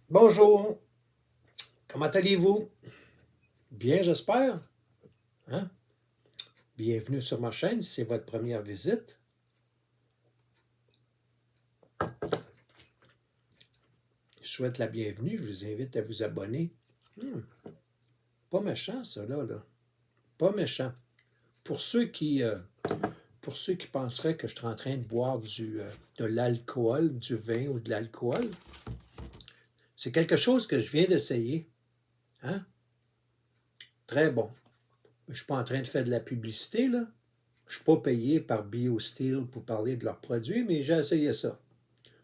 Bonjour, comment allez-vous? Bien, j'espère. Hein? Bienvenue sur ma chaîne si c'est votre première visite. Je souhaite la bienvenue, je vous invite à vous abonner. Hmm, Pas méchant, ça, là. Pas méchant. Pour ceux qui, euh, pour ceux qui penseraient que je suis en train de boire de l'alcool, du vin ou de l'alcool, c'est quelque chose que je viens d'essayer. Hein? Très bon. Je ne suis pas en train de faire de la publicité, là. Je ne suis pas payé par BioSteel pour parler de leurs produits, mais j'ai essayé ça.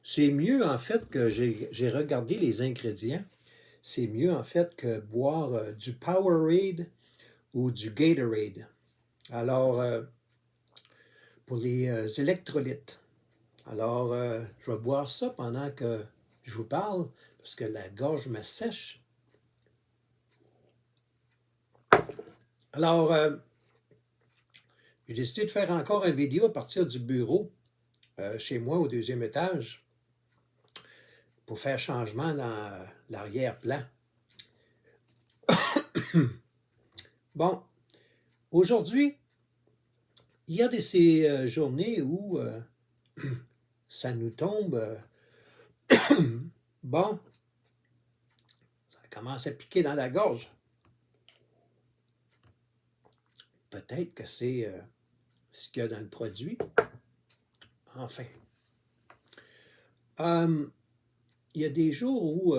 C'est mieux en fait que j'ai regardé les ingrédients. C'est mieux en fait que boire du Powerade ou du Gatorade. Alors, pour les électrolytes. Alors, je vais boire ça pendant que je vous parle parce que la gorge me sèche. Alors, j'ai décidé de faire encore une vidéo à partir du bureau chez moi au deuxième étage pour faire changement dans l'arrière-plan. Bon, aujourd'hui, il y a ces journées où ça nous tombe. Bon, ça commence à piquer dans la gorge. Peut-être que c'est ce qu'il y a dans le produit. Enfin. Il y a des jours où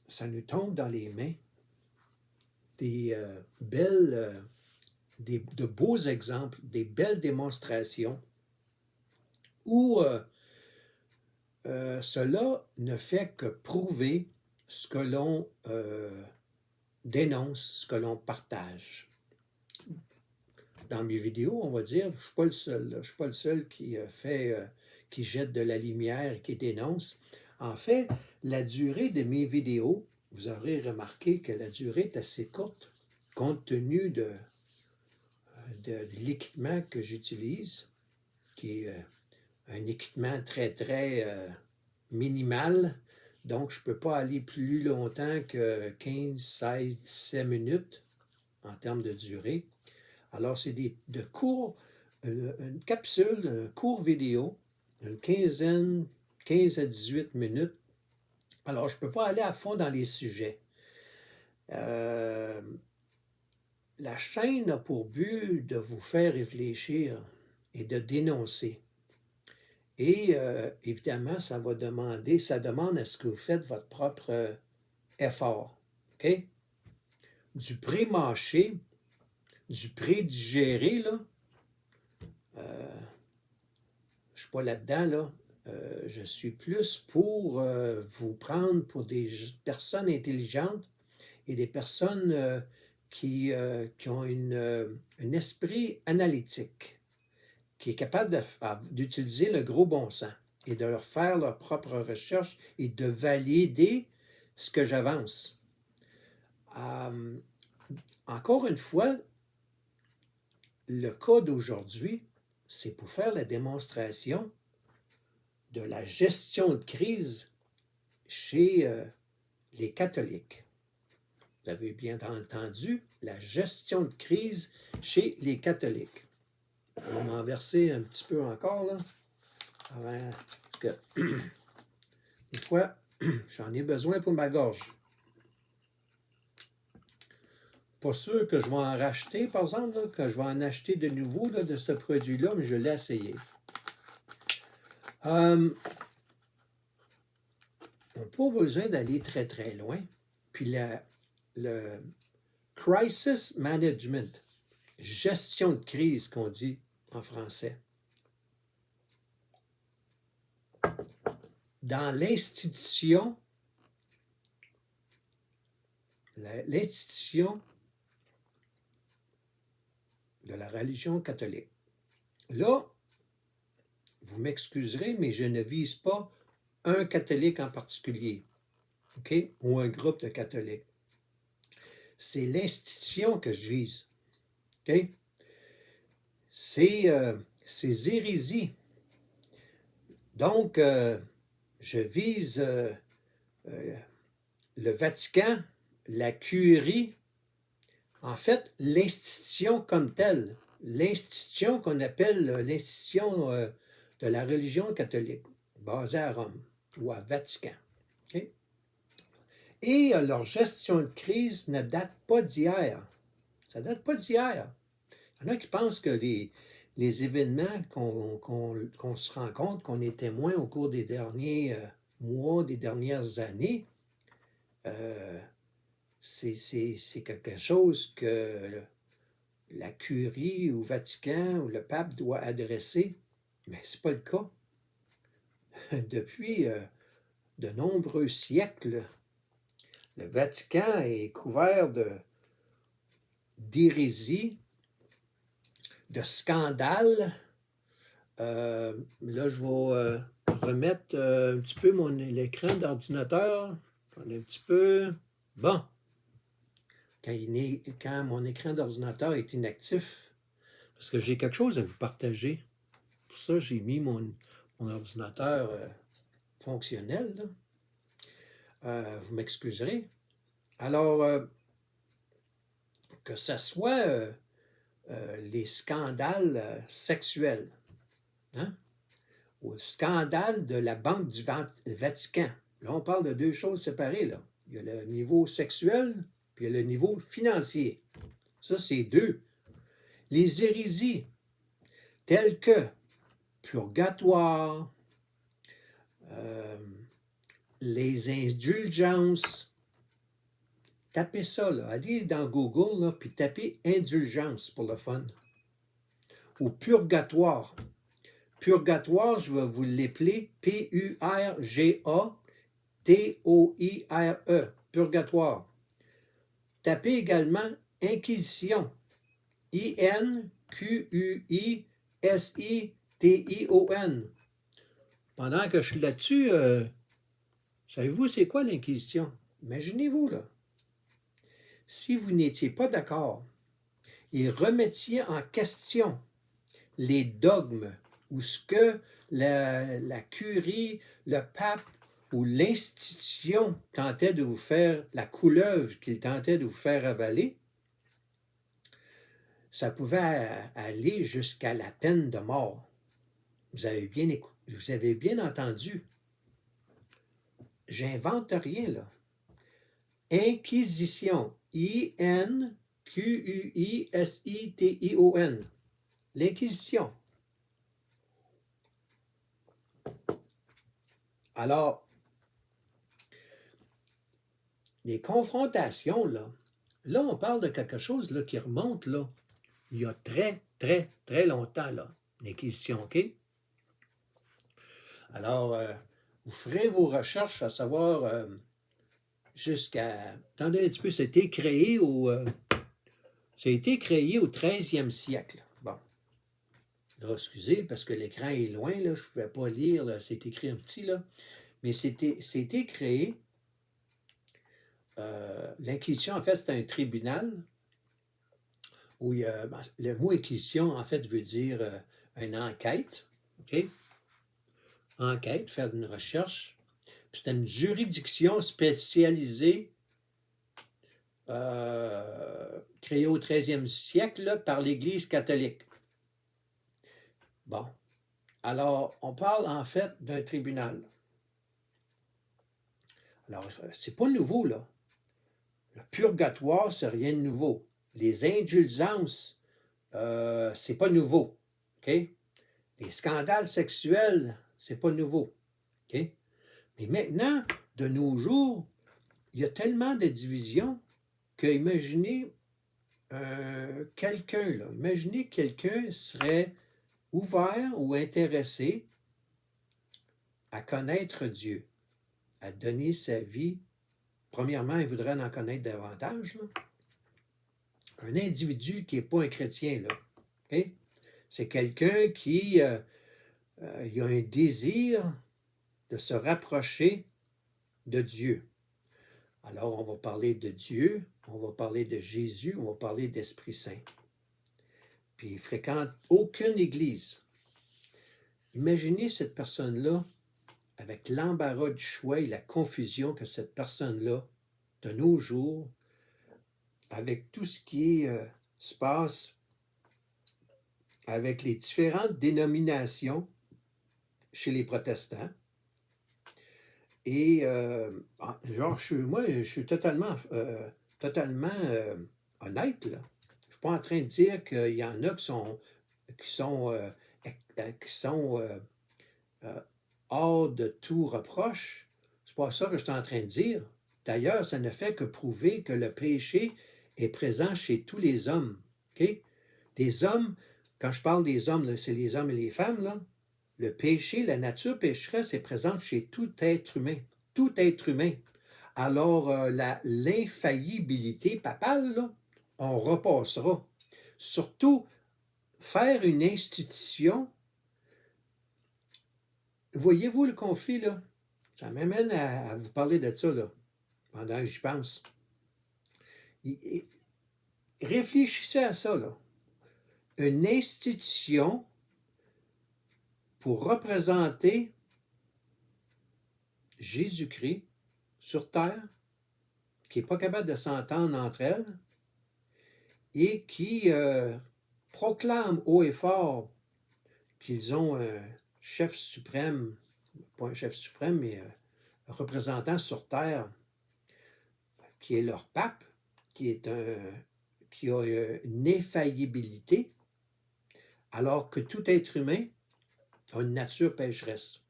ça nous tombe dans les mains des de beaux exemples, des belles démonstrations où cela ne fait que prouver ce que l'on dénonce, ce que l'on partage. Dans mes vidéos, on va dire, je ne suis pas le seul. Je ne suis pas le seul qui jette de la lumière et qui dénonce. En fait, la durée de mes vidéos, vous aurez remarqué que la durée est assez courte, compte tenu de l'équipement que j'utilise, qui est un équipement très, très minimal. Donc, je ne peux pas aller plus longtemps que 15, 16, 17 minutes en termes de durée. Alors, c'est de courts, une capsule, un court vidéo, une 15 à 18 minutes. Alors, je ne peux pas aller à fond dans les sujets. La chaîne a pour but de vous faire réfléchir et de dénoncer. Et évidemment, ça demande à ce que vous faites votre propre effort. OK? Du pré-mâché, du pré-digéré, là, je ne suis pas là-dedans, là. Je suis plus pour vous prendre pour des personnes intelligentes et des personnes qui ont un esprit analytique, qui est capable d'utiliser le gros bon sens et de leur faire leur propre recherche et de valider ce que j'avance. Encore une fois, le cas d'aujourd'hui, c'est pour faire la démonstration de la gestion de crise chez les catholiques. Vous avez bien entendu, la gestion de crise chez les catholiques. On va m'en verser un petit peu encore, là, parce que des fois, j'en ai besoin pour ma gorge. Pas sûr que je vais en racheter, par exemple, là, que je vais en acheter de nouveau là, de ce produit-là, mais je l'ai essayé. On n'a pas besoin d'aller très, très loin. Puis le crisis management, gestion de crise qu'on dit en français. Dans l'institution de la religion catholique. Là, vous m'excuserez, mais je ne vise pas un catholique en particulier, OK? Ou un groupe de catholiques. C'est l'institution que je vise, OK? C'est ces hérésies. Donc, je vise le Vatican, la curie, en fait, l'institution comme telle, l'institution qu'on appelle l'institution de la religion catholique, basée à Rome ou à Vatican. OK? Et leur gestion de crise ne date pas d'hier. Ça ne date pas d'hier. Il y en a qui pensent que les événements qu'on se rend compte, qu'on est témoin au cours des derniers mois, des dernières années, c'est quelque chose que la curie ou Vatican ou le pape doit adresser, mais ce n'est pas le cas. Depuis de nombreux siècles, le Vatican est couvert d'hérésie, de scandales. Là, je vais remettre un petit peu l'écran d'ordinateur. Un petit peu. Bon. Quand mon écran d'ordinateur est inactif, parce que j'ai quelque chose à vous partager. Pour ça, j'ai mis mon ordinateur fonctionnel. Là. Vous m'excuserez. Alors, que ce soit les scandales sexuels, hein, ou le scandale de la Banque du Vatican. Là, on parle de deux choses séparées. Là. Il y a le niveau sexuel, puis il y a le niveau financier. Ça, c'est deux. Les hérésies, telles que purgatoire, les indulgences. Tapez ça, là. Allez dans Google, là, puis tapez indulgence pour le fun. Ou purgatoire. Purgatoire, je vais vous l'appeler P-U-R-G-A-T-O-I-R-E. Purgatoire. Tapez également inquisition. I-N-Q-U-I-S-I-T-I-O-N. Pendant que je suis là-dessus, savez-vous c'est quoi l'inquisition? Imaginez-vous, là. Si vous n'étiez pas d'accord et remettiez en question les dogmes ou ce que la curie, le pape ou l'institution tentait de vous faire, la couleuvre qu'il tentait de vous faire avaler, ça pouvait aller jusqu'à la peine de mort. Vous avez bien entendu. J'invente rien, là. Inquisition. I-N-Q-U-I-S-I-T-I-O-N. L'Inquisition. Alors, les confrontations, là, on parle de quelque chose là, qui remonte là, il y a très, très, très longtemps, là, l'Inquisition, OK? Alors, vous ferez vos recherches à savoir jusqu'à... Attendez un petit peu, c'était créé ça a été créé au 13e siècle. Bon. Là, excusez, parce que l'écran est loin, là, je ne pouvais pas lire, là, c'est écrit en petit, là. Mais c'était créé... l'Inquisition, en fait, c'est un tribunal où le mot inquisition, en fait, veut dire une enquête, OK? Enquête, faire une recherche. Puis c'était une juridiction spécialisée créée au 13e siècle là, par l'Église catholique. Bon. Alors, on parle en fait d'un tribunal. Alors, c'est pas nouveau, là. Le purgatoire, c'est rien de nouveau. Les indulgences, c'est pas nouveau. OK? Les scandales sexuels, c'est pas nouveau. OK? Mais maintenant, de nos jours, il y a tellement de divisions que imaginez quelqu'un, là, imaginez que quelqu'un serait ouvert ou intéressé à connaître Dieu, à donner sa vie. Premièrement, il voudrait en connaître davantage. Là. Un individu qui n'est pas un chrétien, là. Okay? C'est quelqu'un qui a un désir de se rapprocher de Dieu. Alors, on va parler de Dieu, on va parler de Jésus, on va parler d'Esprit Saint. Puis, il ne fréquente aucune église. Imaginez cette personne-là avec l'embarras du choix et la confusion que cette personne-là de nos jours, avec tout ce qui se passe avec les différentes dénominations chez les protestants. Et genre, je suis totalement honnête, là. Je ne suis pas en train de dire qu'il y en a qui sont hors de tout reproche. C'est pas ça que je suis en train de dire. D'ailleurs, ça ne fait que prouver que le péché est présent chez tous les hommes. OK? Des hommes, quand je parle des hommes, là, c'est les hommes et les femmes, là. Le péché, la nature pécheresse est présente chez tout être humain. Tout être humain. Alors, l'infaillibilité papale, là, on repassera. Surtout, faire une institution. Voyez-vous le conflit, là? Ça m'amène à vous parler de ça, là, pendant que j'y pense. Réfléchissez à ça, là. Une institution pour représenter Jésus-Christ sur terre, qui n'est pas capable de s'entendre entre elles, et qui proclament haut et fort qu'ils ont un chef suprême, pas un chef suprême, mais un représentant sur terre, qui est leur pape, qui a une infaillibilité, alors que tout être humain a une nature pécheresse.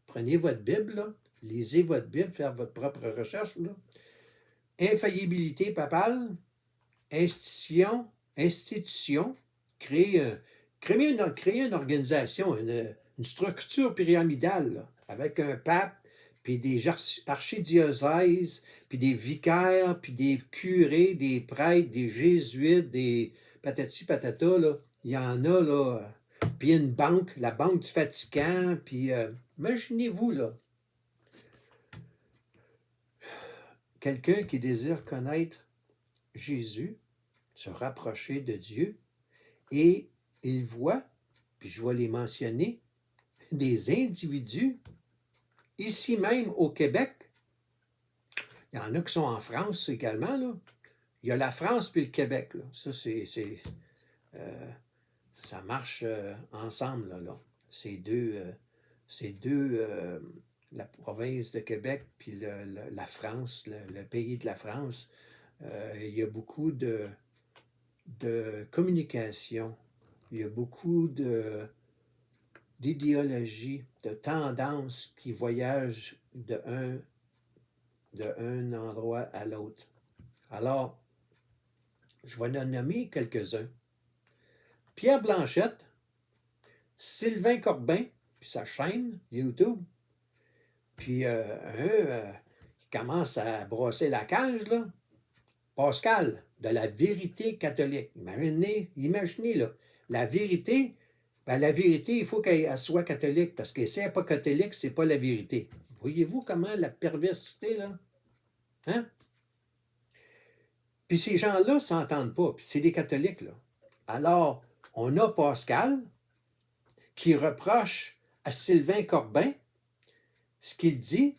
Prenez votre Bible, là, lisez votre Bible, faire votre propre recherche, là. Infaillibilité papale, institution, créer une organisation, une structure pyramidale, là, avec un pape, puis des archidiocèses, puis des vicaires, puis des curés, des prêtres, des jésuites, des patati patata, là. Il y en a, là. Puis une banque, la Banque du Vatican, puis imaginez-vous, là, quelqu'un qui désire connaître Jésus, se rapprocher de Dieu, et il voit, puis je vais les mentionner, des individus, ici même au Québec. Il y en a qui sont en France également, là. Il y a la France puis le Québec, là. Ça, ça marche ensemble, là. Ces deux, la province de Québec puis la France, le pays de la France, il y a beaucoup de communication, il y a beaucoup d'idéologie, de tendances qui voyagent d'un endroit à l'autre. Alors, je vais en nommer quelques-uns. Pierre Blanchette, Sylvain Corbin, puis sa chaîne YouTube, puis qui commence à brosser la cage, là, Pascal, de la vérité catholique. Imaginez là, la vérité, il faut qu'elle soit catholique, parce que si elle n'est pas catholique, c'est pas la vérité. Voyez-vous comment la perversité, là? Hein? Puis ces gens-là ne s'entendent pas, puis c'est des catholiques, là. Alors, on a Pascal qui reproche à Sylvain Corbin ce qu'il dit,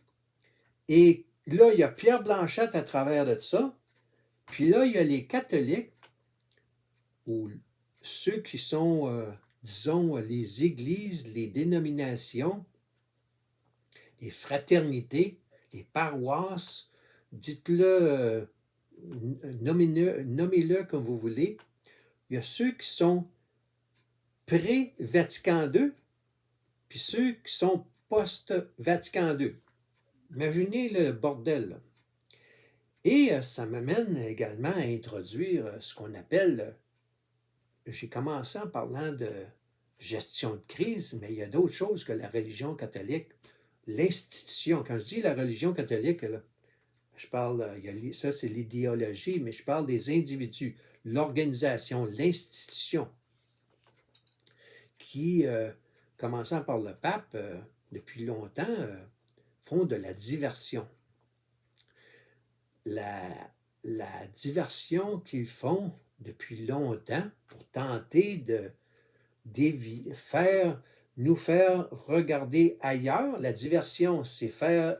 et là, il y a Pierre Blanchette à travers de ça, puis là, il y a les catholiques, ou ceux qui sont, disons, les églises, les dénominations, les fraternités, les paroisses, dites-le, nommez-le comme vous voulez. Il y a ceux qui sont pré-Vatican II, puis ceux qui sont post-Vatican II. Imaginez le bordel, là. Et ça m'amène également à introduire ce qu'on appelle, j'ai commencé en parlant de gestion de crise, mais il y a d'autres choses que la religion catholique, l'institution. Quand je dis la religion catholique, là, je parle, ça c'est l'idéologie, mais je parle des individus, l'organisation, l'institution, qui, commençant par le pape, depuis longtemps, font de la diversion. La diversion qu'ils font depuis longtemps pour tenter de nous faire regarder ailleurs. La diversion, c'est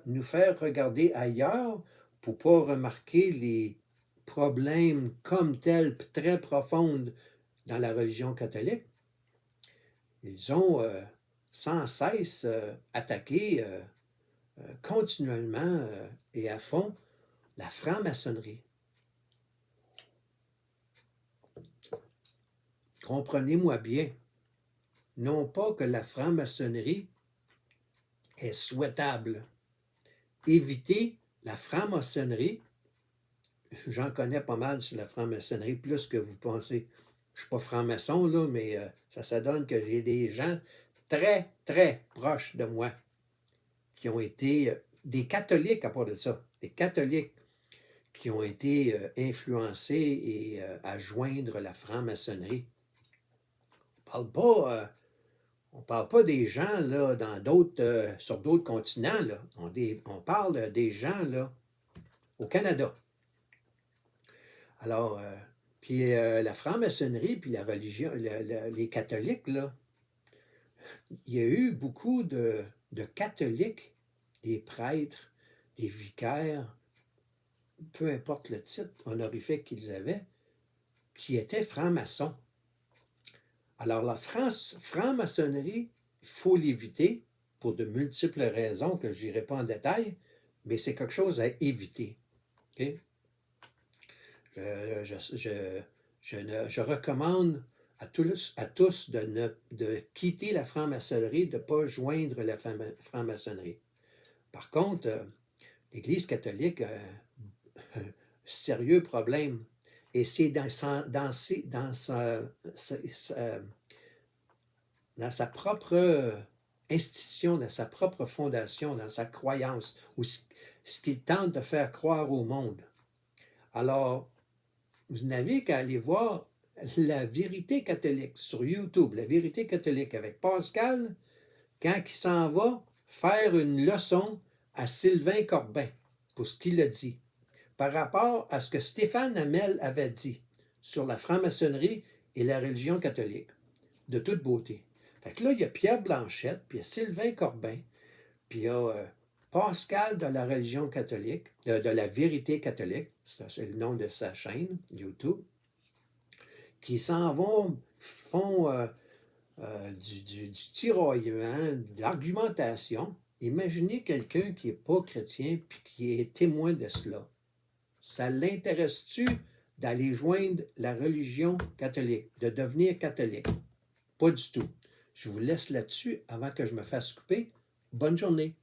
nous faire regarder ailleurs pour ne pas remarquer les problèmes comme tels, très profonds dans la religion catholique. Ils ont sans cesse attaqué continuellement et à fond la franc-maçonnerie. Comprenez-moi bien, non pas que la franc-maçonnerie est souhaitable. Éviter la franc-maçonnerie, j'en connais pas mal sur la franc-maçonnerie, plus que vous pensez. Je ne suis pas franc-maçon, là, mais ça donne que j'ai des gens très, très proches de moi qui ont été des catholiques à part de ça, des catholiques qui ont été influencés et à joindre la franc-maçonnerie. On parle pas des gens là, sur d'autres continents. Là. On parle des gens là, au Canada. Alors, puis la franc-maçonnerie, puis la religion, les catholiques, là, il y a eu beaucoup de catholiques, des prêtres, des vicaires, peu importe le titre honorifique qu'ils avaient, qui étaient francs-maçons. Alors, la franc-maçonnerie, il faut l'éviter pour de multiples raisons que je n'irai pas en détail, mais c'est quelque chose à éviter. Okay? Je recommande à tous de quitter la franc-maçonnerie, de ne pas joindre la franc-maçonnerie. Par contre, l'Église catholique a un sérieux problème. Et c'est dans sa propre institution, dans sa propre fondation, dans sa croyance, ou ce qu'il tente de faire croire au monde. Alors, vous n'avez qu'à aller voir La Vérité catholique sur YouTube, La Vérité catholique avec Pascal, quand il s'en va faire une leçon à Sylvain Corbin pour ce qu'il a dit, par rapport à ce que Stéphane Hamel avait dit sur la franc-maçonnerie et la religion catholique, de toute beauté. Fait que là, il y a Pierre Blanchette, puis il y a Sylvain Corbin, puis il y a Pascal de la religion catholique, de la vérité catholique, c'est le nom de sa chaîne YouTube, qui s'en vont, font du tiraillement, de l'argumentation. Imaginez quelqu'un qui n'est pas chrétien puis qui est témoin de cela. Ça l'intéresse-tu d'aller joindre la religion catholique, de devenir catholique? Pas du tout. Je vous laisse là-dessus avant que je me fasse couper. Bonne journée.